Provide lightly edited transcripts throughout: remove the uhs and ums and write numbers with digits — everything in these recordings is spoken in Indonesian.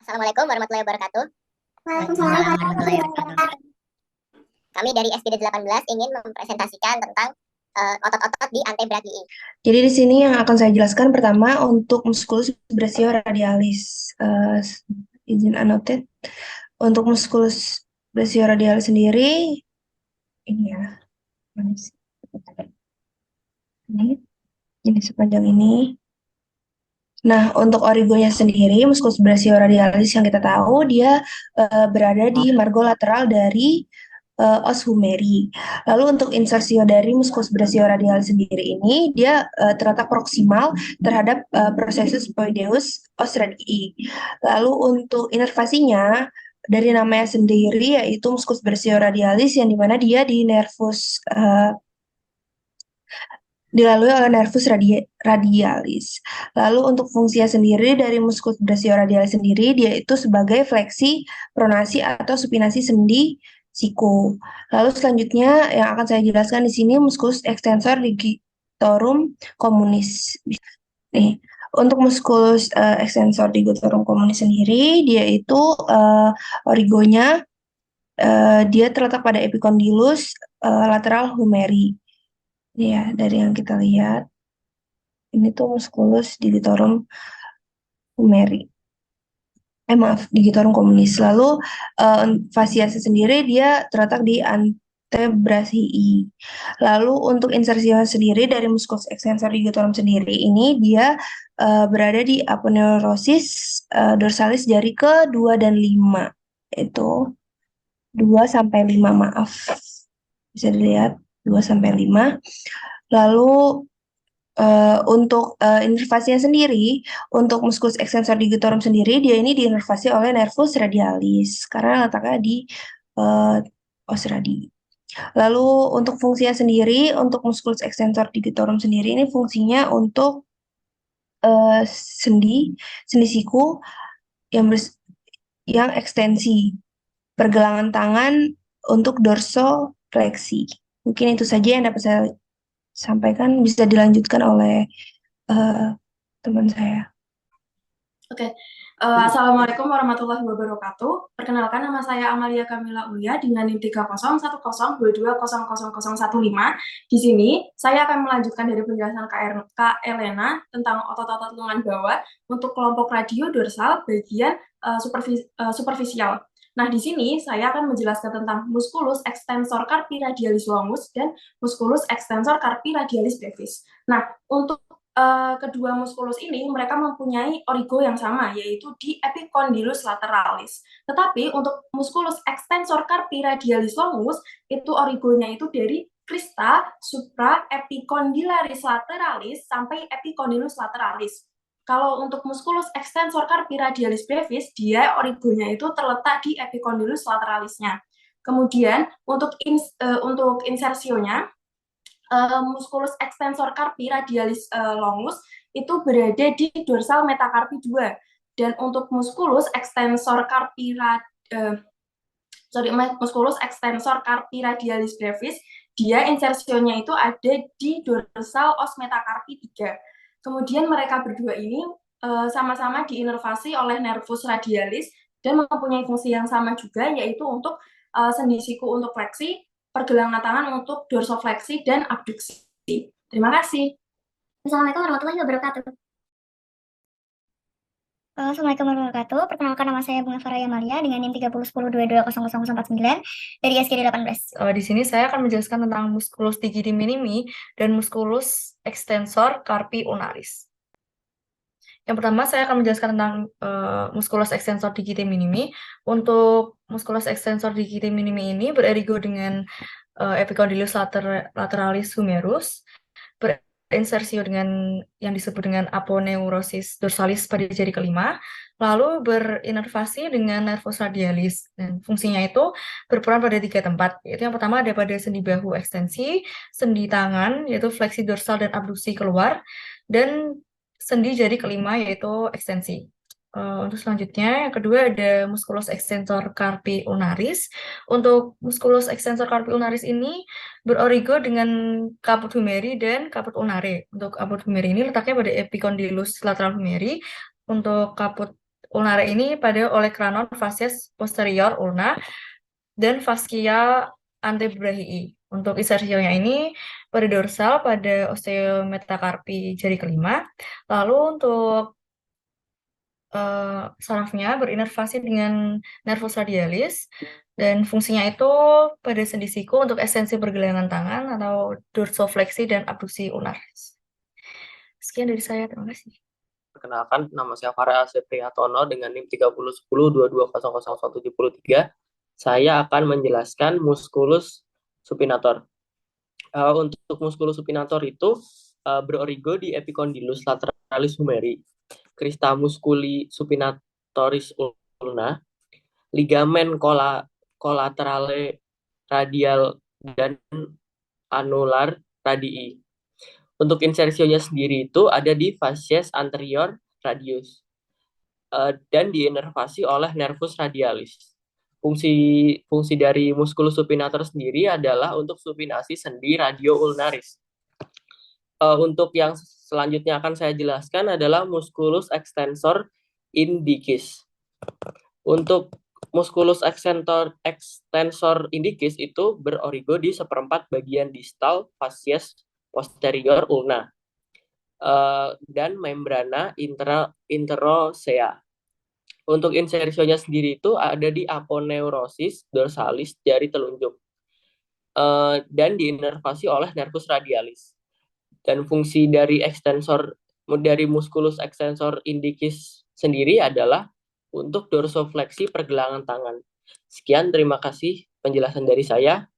Assalamualaikum warahmatullahi wabarakatuh. Waalaikumsalam warahmatullahi wabarakatuh. Kami dari SPD 18 ingin mempresentasikan tentang otot-otot di antebrachii. Jadi di sini yang akan saya jelaskan pertama untuk musculus brachioradialis. Izin annotate. Untuk musculus brachioradialis sendiri, ini ya, mana sih? Ini sepanjang ini. Nah, untuk origonya sendiri, musculus brachioradialis yang kita tahu dia berada di margo lateral dari os humeri. Lalu untuk insersio dari musculus brachioradialis sendiri ini, dia terletak proksimal terhadap processus poideus os radii. Lalu untuk inervasinya, dari namanya sendiri yaitu musculus brachioradialis yang dimana dia di nervus dilalui oleh nervus radialis. Lalu untuk fungsinya sendiri dari musculus brachioradialis sendiri, dia itu sebagai fleksi, pronasi, atau supinasi sendi siku. Lalu selanjutnya yang akan saya jelaskan di sini musculus extensor digitorum communis. Nih, untuk musculus extensor digitorum communis sendiri, dia itu origonya dia terletak pada epicondylus lateral humeri. Ya, dari yang kita lihat, ini tuh musculus digitorum humeri. Maaf, digitorum communis. Lalu fasiasi sendiri dia terletak di antebrachii. Lalu untuk insersinya sendiri dari musculus extensor digitorum sendiri ini dia berada di aponeurosis dorsalis jari ke-2 dan 5. Itu 2 sampai 5, maaf. Bisa dilihat 2 sampai 5. Lalu untuk inervasinya sendiri, untuk musculus extensor digitorum sendiri, dia ini diinervasi oleh nervus radialis karena letaknya di os radii. Lalu untuk fungsinya sendiri, untuk musculus extensor digitorum sendiri ini fungsinya untuk sendi siku yang ekstensi, pergelangan tangan untuk dorsofleksi. Mungkin itu saja yang dapat saya sampaikan, bisa dilanjutkan oleh teman saya. Oke, Assalamualaikum warahmatullahi wabarakatuh. Perkenalkan, nama saya Amalia Kamila Ulia dengan NIM 301022000015. Di sini saya akan melanjutkan dari penjelasan Kak Elena tentang otot-otot lengan bawah untuk kelompok radio dorsal bagian superficial. Nah, di sini saya akan menjelaskan tentang musculus extensor carpi radialis longus dan musculus extensor carpi radialis brevis. Nah, untuk kedua musculus ini mereka mempunyai origo yang sama, yaitu di epicondylus lateralis. Tetapi untuk musculus extensor carpi radialis longus itu origonya itu dari crista supra epicondylaris lateralis sampai epicondylus lateralis. Kalau untuk musculus extensor carpi radialis brevis, dia origonya itu terletak di epicondylus lateralisnya. Kemudian untuk insersionya, musculus extensor carpi radialis longus itu berada di dorsal metacarpi 2. Dan untuk musculus extensor carpi musculus extensor carpi radialis brevis, dia insersionya itu ada di dorsal os metacarpi 3. Kemudian mereka berdua ini sama-sama diinervasi oleh nervus radialis dan mempunyai fungsi yang sama juga, yaitu untuk sendi siku untuk fleksi, pergelangan tangan untuk dorsofleksi dan abduksi. Terima kasih. Assalamualaikum warahmatullahi wabarakatuh. Assalamualaikum warahmatullahi wabarakatuh. Perkenalkan, nama saya Bunga Faraya Malia dengan NIM 301022000049 dari SKD 18. Di sini saya akan menjelaskan tentang musculus digiti minimi dan musculus extensor carpi ulnaris. Yang pertama, saya akan menjelaskan tentang musculus extensor digiti minimi. Untuk musculus extensor digiti minimi ini bererigo dengan epicondylus lateralis humerus, berinsersio dengan yang disebut dengan aponeurosis dorsalis pada jari kelima, lalu berinervasi dengan nervus radialis. Dan fungsinya itu berperan pada 3 tempat, yaitu yang pertama ada pada sendi bahu ekstensi, sendi tangan, yaitu fleksi dorsal dan abduksi keluar, dan sendi jari kelima, yaitu ekstensi. Untuk selanjutnya, yang kedua ada musculus extensor carpi ulnaris. Untuk musculus extensor carpi ulnaris ini berorigo dengan caput humeri dan caput ulnare. Untuk caput humeri ini letaknya pada epicondylus lateral humeri. Untuk caput ulnare ini pada oleh kranon facies posterior ulna dan fascia antebrachii. Untuk insersionya ini pada dorsal pada osteometakarpi jari kelima. Lalu untuk sarafnya berinervasi dengan nervus radialis dan fungsinya itu pada sendi siku untuk ekstensi pergelangan tangan atau dorsofleksi dan abduksi ulnaris. Sekian dari saya, terima kasih. Perkenalkan, nama saya Farah Sepriyatono dengan NIM 301022000173. Saya akan menjelaskan musculus supinator. Untuk musculus supinator itu berorigo di epicondylus lateralis humeri, crista musculi supinatoris ulna, ligamen collaterale radial dan anular radii. Untuk insersionya sendiri itu ada di facies anterior radius dan diinervasi oleh nervus radialis. Fungsi dari musculus supinator sendiri adalah untuk supinasi sendi radio ulnaris. Untuk yang selanjutnya akan saya jelaskan adalah musculus extensor indicis. Untuk musculus extensor indicis itu berorigo di seperempat bagian distal facies posterior ulna dan membrana interosea. Untuk insersionya sendiri itu ada di aponeurosis dorsalis jari telunjuk dan diinervasi oleh nervus radialis. Dan fungsi dari musculus extensor indicis sendiri adalah untuk dorsofleksi pergelangan tangan. Sekian, terima kasih penjelasan dari saya.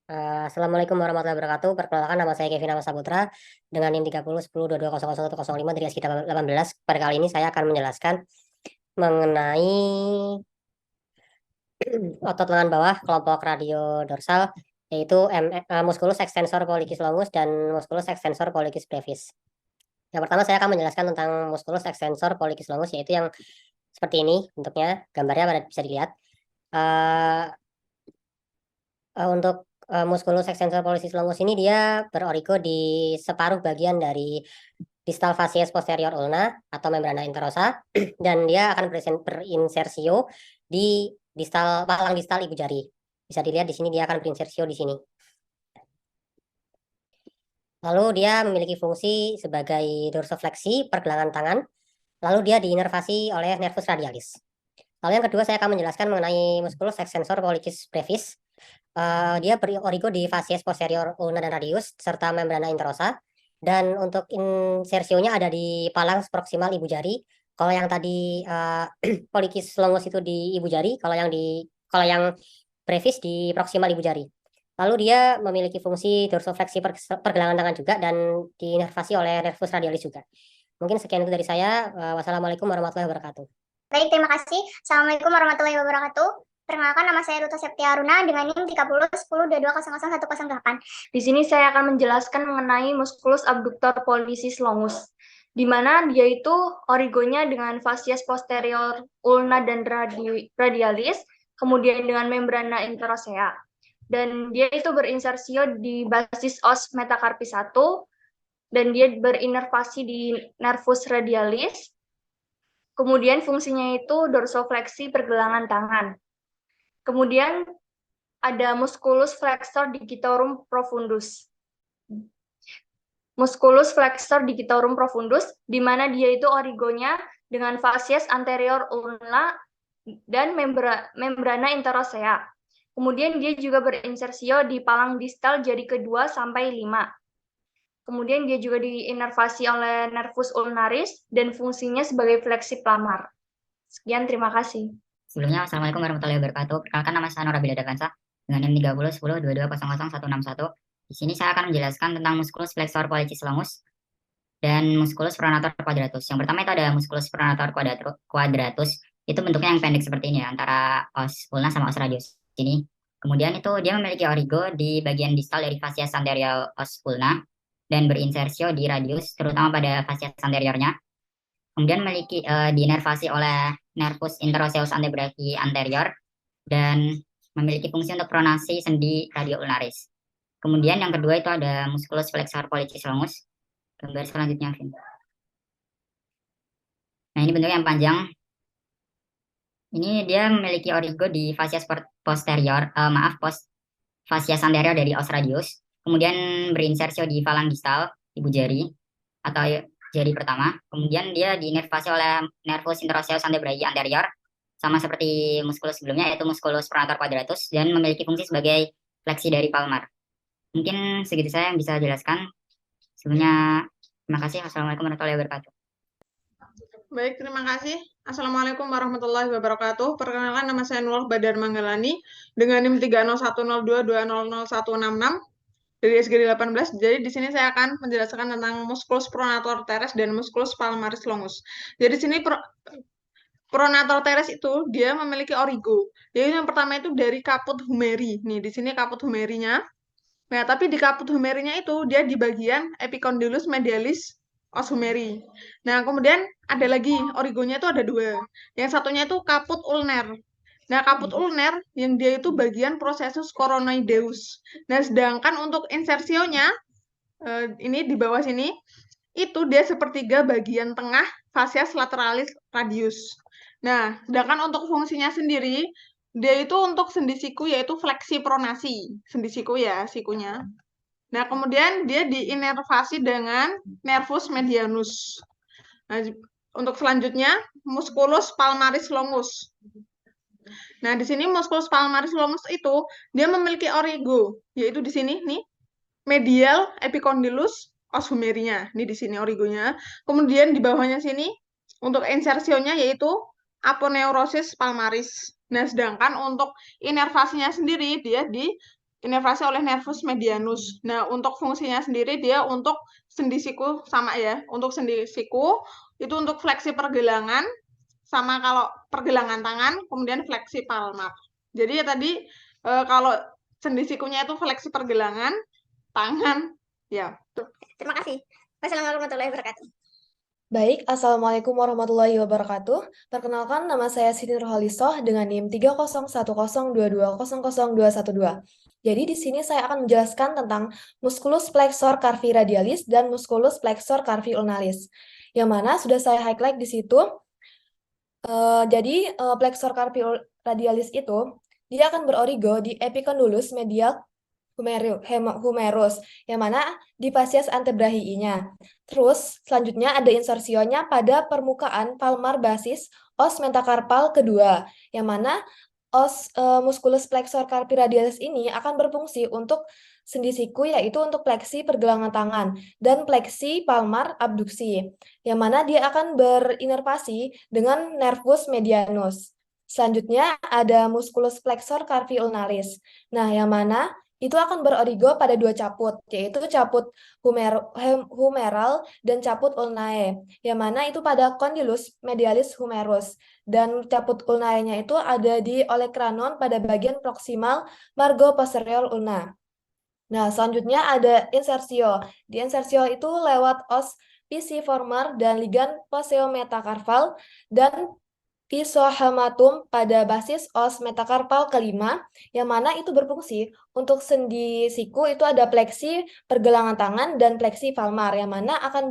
Assalamualaikum warahmatullahi wabarakatuh. Perkenalkan, nama saya Kevin Saputra dengan NIM 301022000105 dari SK 18. Pada kali ini saya akan menjelaskan mengenai otot lengan bawah kelompok radiodorsal, yaitu musculus extensor pollicis longus dan musculus extensor pollicis brevis. Yang pertama saya akan menjelaskan tentang musculus extensor pollicis longus, yaitu yang seperti ini bentuknya, gambarnya bisa dilihat. Untuk musculus extensor pollicis longus ini dia berorigo di separuh bagian dari distal facies posterior ulna atau membrana interosa dan dia akan berinsersio di palang distal ibu jari. Bisa dilihat di sini dia akan berinsersio di sini. Lalu dia memiliki fungsi sebagai dorsofleksi pergelangan tangan. Lalu dia diinervasi oleh nervus radialis. Lalu yang kedua saya akan menjelaskan mengenai musculus extensor pollicis brevis. Dia berorigo di facies posterior ulna dan radius serta membrana interosa. Dan untuk insersionya ada di palang proksimal ibu jari. Kalau yang tadi pollicis longus itu di ibu jari, kalau yang brevis di proksimal ibu jari. Lalu dia memiliki fungsi dorsofleksi pergelangan tangan juga dan diinervasi oleh nervus radialis juga. Mungkin sekian itu dari saya. Wassalamualaikum warahmatullahi wabarakatuh. Baik, terima kasih. Assalamualaikum warahmatullahi wabarakatuh. Perkenalkan, nama saya Ruta Septia Aruna dengan NIM 301022000108. Di sini saya akan menjelaskan mengenai musculus abductor pollicis longus, di mana dia itu origonya dengan facies posterior ulna dan radialis, kemudian dengan membrana interosea. Dan dia itu berinsersio di basis os metakarpi 1, dan dia berinervasi di nervus radialis. Kemudian fungsinya itu dorsofleksi pergelangan tangan. Kemudian ada musculus flexor digitorum profundus. Musculus flexor digitorum profundus, di mana dia itu origonya dengan facies anterior ulna dan membrana interosea. Kemudian dia juga berinsersio di palang distal jari kedua sampai 5. Kemudian dia juga diinervasi oleh nervus ulnaris dan fungsinya sebagai fleksi plamar. Sekian, terima kasih. Sebelumnya, Assalamualaikum warahmatullahi wabarakatuh. Perkenalkan, nama saya Nora Bila Davansa dengan NIM 301022000106. Di sini saya akan menjelaskan tentang musculus flexor pollicis longus dan musculus pronator quadratus. Yang pertama itu ada musculus pronator quadratus. Itu bentuknya yang pendek seperti ini, antara os ulna sama os radius. Ini. Kemudian itu dia memiliki origo di bagian distal dari facies anterior os ulna dan berinsersio di radius, terutama pada facies anteriornya. Kemudian memiliki diinervasi oleh nervus interoseus antebrachii anterior dan memiliki fungsi untuk pronasi sendi radio ulnaris. Kemudian yang kedua itu ada musculus flexor pollicis longus. Gambar selanjutnya, Vin. Nah, ini bentuknya yang panjang Ini dia memiliki origo di fascia posterior, fascia anterior dari os radius, kemudian berinsersio di falang distal, ibu jari, atau jari pertama. Kemudian dia diinervasi oleh nervus interosseus antebrachial anterior, sama seperti muskulus sebelumnya, yaitu musculus pronator quadratus, dan memiliki fungsi sebagai fleksi dari palmar. Mungkin segitu saya yang bisa jelaskan. Sebelumnya, terima kasih. Assalamualaikum warahmatullahi wabarakatuh. Baik, terima kasih. Assalamualaikum warahmatullahi wabarakatuh. Perkenalkan, nama saya Nurul Badar Manggalani dengan NIM 30102200166 dari SGD 18. Jadi di sini saya akan menjelaskan tentang musculus pronator teres dan musculus palmaris longus. Jadi di sini pronator teres itu dia memiliki origo. Jadi yang pertama itu dari caput humeri. Nih, di sini caput humerinya. Nah, tapi di caput humerinya itu dia di bagian epicondylus medialis os humeri. Nah, kemudian ada lagi origonya itu ada dua. Yang satunya itu caput ulner. Nah, caput ulner yang dia itu bagian processus coronoideus. Nah, sedangkan untuk insersionya ini di bawah sini itu dia sepertiga bagian tengah fascia lateralis radius. Nah, sedangkan untuk fungsinya sendiri dia itu untuk sendi siku yaitu fleksi pronasi. Sendi siku ya, sikunya. Nah, kemudian dia diinervasi dengan nervus medianus. Nah, untuk selanjutnya, musculus palmaris longus. Nah, di sini musculus palmaris longus itu dia memiliki origo, yaitu di sini nih, medial epicondylus os humerinya. Ini di sini origonya. Kemudian di bawahnya sini untuk insersionya yaitu aponeurosis palmaris. Nah, sedangkan untuk inervasinya sendiri dia diinervasi oleh nervus medianus. Nah, untuk fungsinya sendiri dia untuk sendi siku sama ya. Untuk sendi siku itu untuk fleksi pergelangan sama kalau pergelangan tangan, kemudian fleksi palmar. Jadi ya tadi kalau sendi sikunya itu fleksi pergelangan, tangan, ya. Terima kasih. Wassalamualaikum warahmatullahi wabarakatuh. Baik, Assalamualaikum warahmatullahi wabarakatuh. Perkenalkan, nama saya Siti Nurhalisoh dengan NIM 30102200212. Jadi di sini saya akan menjelaskan tentang musculus flexor carpi radialis dan musculus flexor carpi ulnaris. Yang mana sudah saya highlight di situ. Jadi flexor carpi radialis itu dia akan berorigo di epicondylus medial humerus, yang mana di fascias antebrachiinya. Terus selanjutnya ada insersionya pada permukaan palmar basis os metakarpal kedua, yang mana os musculus flexor carpi radialis ini akan berfungsi untuk sendi siku, yaitu untuk fleksi pergelangan tangan dan fleksi palmar abduksi, yang mana dia akan berinervasi dengan nervus medianus. Selanjutnya ada musculus flexor carpi ulnaris. Nah, yang mana itu akan berorigo pada dua caput, yaitu caput humeral dan caput ulnae, yang mana itu pada condylus medialis humerus, dan caput ulnae-nya itu ada di olecranon pada bagian proksimal margo posterior ulna. Nah, selanjutnya ada insersio. Di insersio itu lewat os pisiformer dan ligan posteometakarpal dan pisohematum pada basis os metakarpal kelima, yang mana itu berfungsi untuk sendi siku itu ada fleksi pergelangan tangan dan fleksi palmar, yang mana akan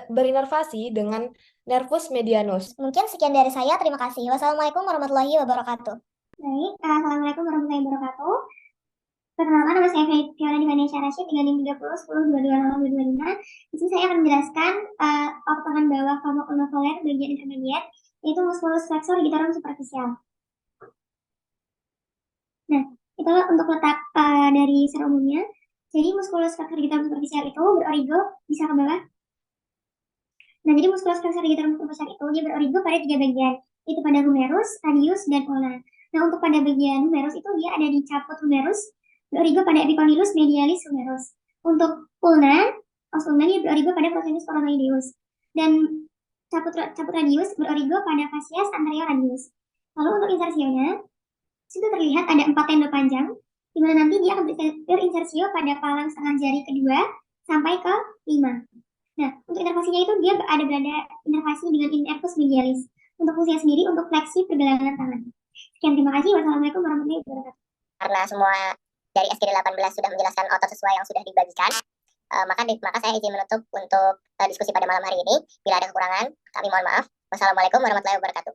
berinervasi dengan nervus medianus. Mungkin sekian dari saya. Terima kasih. Wassalamualaikum warahmatullahi wabarakatuh. Baik, assalamualaikum warahmatullahi wabarakatuh. Perkenalkan, nama saya Fiona Divanesha Rashid dengan NIM 3010220025. Di sini saya akan menjelaskan otot tangan bawah kelompok ulnovoler bagian intermediate, yaitu musculus flexor digitorum superficial. Nah, itu untuk letak dari secara umumnya. Jadi musculus flexor digitorum superficial itu berorigo, bisa ke bawah. Nah, jadi musculus flexor digitorum superficial itu dia berorigo pada tiga bagian, yaitu pada humerus, radius, dan ulna. Nah, untuk pada bagian humerus itu dia ada di caput humerus, berorigo pada epicondylus medialis humerus. Untuk ulna, os ulna dia berorigo pada processus coronoideus. Dan caput radius berorigo pada fascias anterior radius. Lalu untuk insersionya, situ terlihat ada 4 tendon panjang, di mana nanti dia akan berinsersio pada palang setengah jari kedua sampai ke 5. Nah, untuk inervasinya itu dia berada inervasi dengan nervus medialis. Untuk fungsinya sendiri untuk fleksi pergelangan tangan. Sekian, terima kasih. Wassalamualaikum warahmatullahi wabarakatuh. Karena semua dari SGD 18 sudah menjelaskan otot sesuai yang sudah dibagikan, maka saya izin menutup untuk diskusi pada malam hari ini. Bila ada kekurangan, kami mohon maaf. Wassalamualaikum warahmatullahi wabarakatuh.